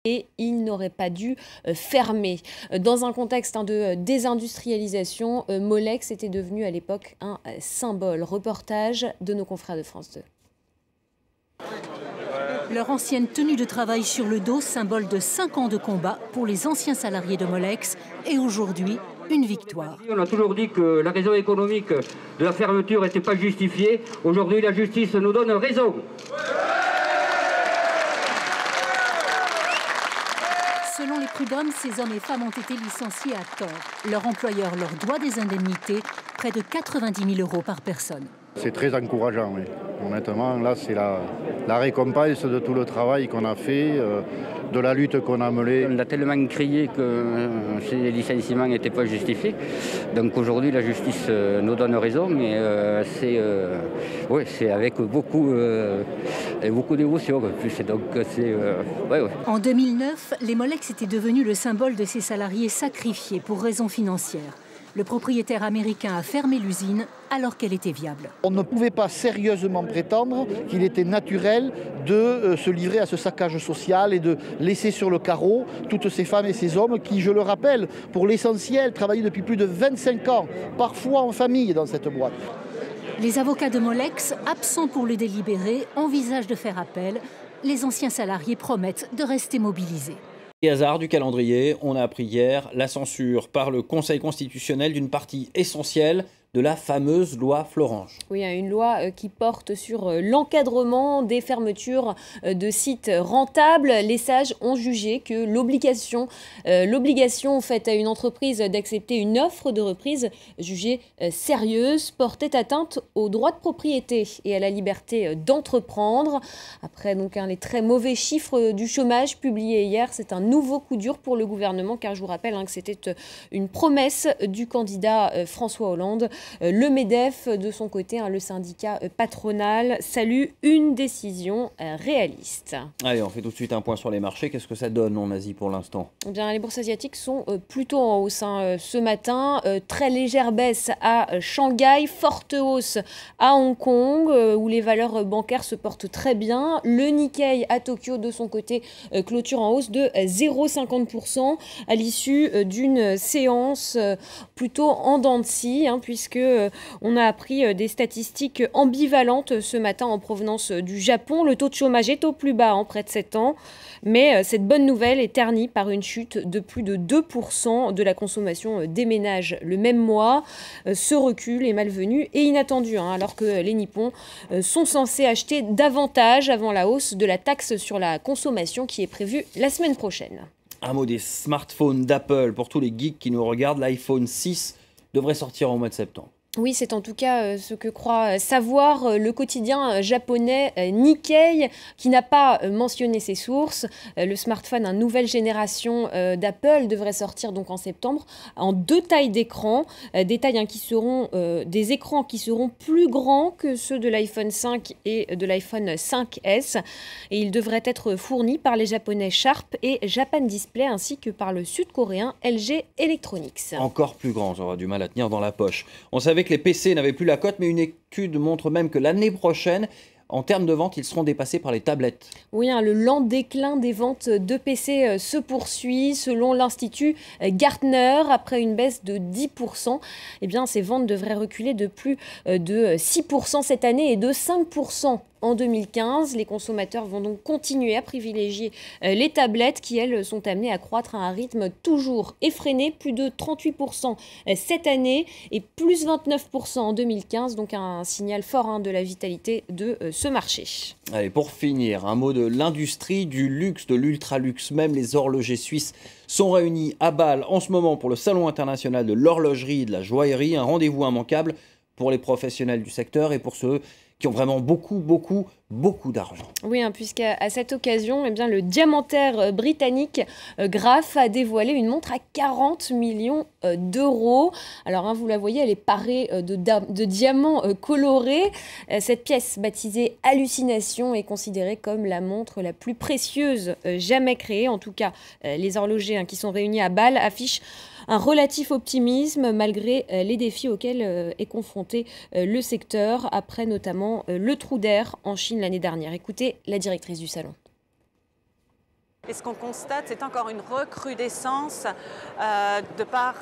et il n'aurait pas dû fermer. Dans un contexte de désindustrialisation, Molex était devenu à l'époque un symbole. Reportage de nos confrères de France 2. Leur ancienne tenue de travail sur le dos, symbole de 5 ans de combat pour les anciens salariés de Molex, et aujourd'hui, une victoire. On a toujours dit que la raison économique de la fermeture n'était pas justifiée. Aujourd'hui, la justice nous donne raison. Selon les prud'hommes, ces hommes et femmes ont été licenciés à tort. Leur employeur leur doit des indemnités, près de 90 000 € par personne. C'est très encourageant, oui. Honnêtement, là, c'est la récompense de tout le travail qu'on a fait, de la lutte qu'on a menée. On a tellement crié que ces licenciements n'étaient pas justifiés. Donc aujourd'hui, la justice nous donne raison, mais c'est avec beaucoup d'émotion. En 2009, les Molex étaient devenus le symbole de ces salariés sacrifiés pour raisons financières. Le propriétaire américain a fermé l'usine alors qu'elle était viable. On ne pouvait pas sérieusement prétendre qu'il était naturel de se livrer à ce saccage social et de laisser sur le carreau toutes ces femmes et ces hommes qui, je le rappelle, pour l'essentiel, travaillaient depuis plus de 25 ans, parfois en famille dans cette boîte. Les avocats de Molex, absents pour le délibéré, envisagent de faire appel. Les anciens salariés promettent de rester mobilisés. Et hasard du calendrier, on a appris hier la censure par le Conseil constitutionnel d'une partie essentielle de la fameuse loi Florange. Oui, une loi qui porte sur l'encadrement des fermetures de sites rentables. Les sages ont jugé que l'obligation faite à une entreprise d'accepter une offre de reprise jugée sérieuse portait atteinte au droit de propriété et à la liberté d'entreprendre. Après les très mauvais chiffres du chômage publiés hier, c'est un nouveau coup dur pour le gouvernement, car je vous rappelle que c'était une promesse du candidat François Hollande. Le MEDEF, de son côté, le syndicat patronal, salue une décision réaliste. Allez, on fait tout de suite un point sur les marchés. Qu'est-ce que ça donne en Asie pour l'instant ? Eh bien, les bourses asiatiques sont plutôt en hausse ce matin. Très légère baisse à Shanghai, forte hausse à Hong Kong, où les valeurs bancaires se portent très bien. Le Nikkei à Tokyo, de son côté, clôture en hausse de 0,50% à l'issue d'une séance plutôt en dents de scie, puisque on a appris des statistiques ambivalentes ce matin en provenance du Japon. Le taux de chômage est au plus bas en près de 7 ans, mais cette bonne nouvelle est ternie par une chute de plus de 2% de la consommation des ménages le même mois. Ce recul est malvenu et inattendu, alors que les Nippons sont censés acheter davantage avant la hausse de la taxe sur la consommation qui est prévue la semaine prochaine. Un mot des smartphones d'Apple pour tous les geeks qui nous regardent. L'iPhone 6 devrait sortir au mois de septembre. Oui, c'est en tout cas ce que croit savoir le quotidien japonais Nikkei, qui n'a pas mentionné ses sources. Le smartphone, nouvelle génération d'Apple, devrait sortir donc en septembre en 2 tailles d'écran, des tailles qui seront des écrans qui seront plus grands que ceux de l'iPhone 5 et de l'iPhone 5S. Et ils devraient être fournis par les japonais Sharp et Japan Display, ainsi que par le sud-coréen LG Electronics. Encore plus grand, j'aurai du mal à tenir dans la poche. On savait que les PC n'avaient plus la cote, mais une étude montre même que l'année prochaine, en termes de vente, ils seront dépassés par les tablettes. Oui, le lent déclin des ventes de PC se poursuit. Selon l'Institut Gartner, après une baisse de 10%, ces ventes devraient reculer de plus de 6% cette année et de 5% en 2015. Les consommateurs vont donc continuer à privilégier les tablettes qui, elles, sont amenées à croître à un rythme toujours effréné, plus de 38% cette année et plus 29% en 2015, donc un signal fort de la vitalité de ce marché. Allez, pour finir, un mot de l'industrie du luxe, de l'ultra-luxe. Même les horlogers suisses sont réunis à Bâle en ce moment pour le Salon international de l'horlogerie et de la joaillerie, un rendez-vous immanquable pour les professionnels du secteur et pour ceux qui ont vraiment beaucoup d'argent. Oui, puisqu'à cette occasion, le diamantaire britannique Graff a dévoilé une montre à 40 millions d'euros. Alors, vous la voyez, elle est parée de diamants colorés. Cette pièce, baptisée Hallucination, est considérée comme la montre la plus précieuse jamais créée. En tout cas, les horlogers qui sont réunis à Bâle affichent un relatif optimisme malgré les défis auxquels est confronté le secteur, après notamment le trou d'air en Chine l'année dernière. Écoutez la directrice du salon. Et ce qu'on constate, c'est encore une recrudescence de part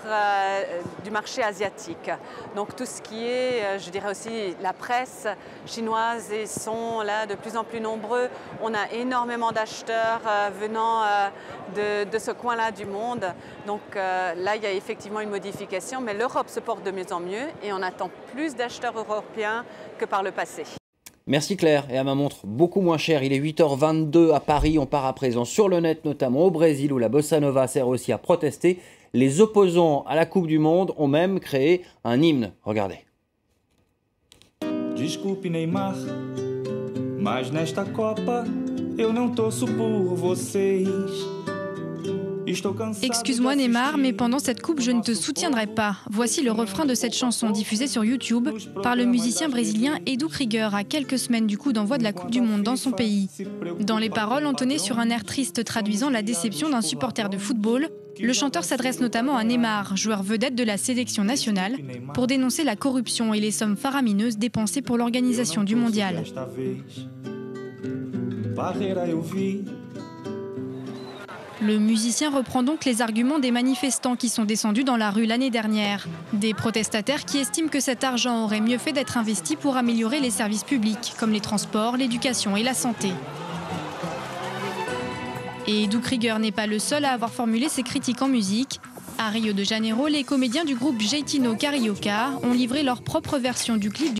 du marché asiatique. Donc tout ce qui est, je dirais aussi, la presse chinoise, ils sont là de plus en plus nombreux. On a énormément d'acheteurs venant de ce coin-là du monde. Donc là, il y a effectivement une modification, mais l'Europe se porte de mieux en mieux et on attend plus d'acheteurs européens que par le passé. Merci Claire, et à ma montre beaucoup moins cher, il est 8h22 à Paris, on part à présent sur le net, notamment au Brésil où la bossa nova sert aussi à protester. Les opposants à la Coupe du Monde ont même créé un hymne, regardez. Desculpe Neymar, mas nesta Copa eu não torço por vocês. Excuse-moi Neymar, mais pendant cette coupe, je ne te soutiendrai pas. Voici le refrain de cette chanson diffusée sur YouTube par le musicien brésilien Edu Krieger à quelques semaines du coup d'envoi de la Coupe du Monde dans son pays. Dans les paroles entonnées sur un air triste traduisant la déception d'un supporter de football, le chanteur s'adresse notamment à Neymar, joueur vedette de la sélection nationale, pour dénoncer la corruption et les sommes faramineuses dépensées pour l'organisation du mondial. Le musicien reprend donc les arguments des manifestants qui sont descendus dans la rue l'année dernière. Des protestataires qui estiment que cet argent aurait mieux fait d'être investi pour améliorer les services publics, comme les transports, l'éducation et la santé. Et Edu Krieger n'est pas le seul à avoir formulé ses critiques en musique. À Rio de Janeiro, les comédiens du groupe Jeitinho Carioca ont livré leur propre version du clip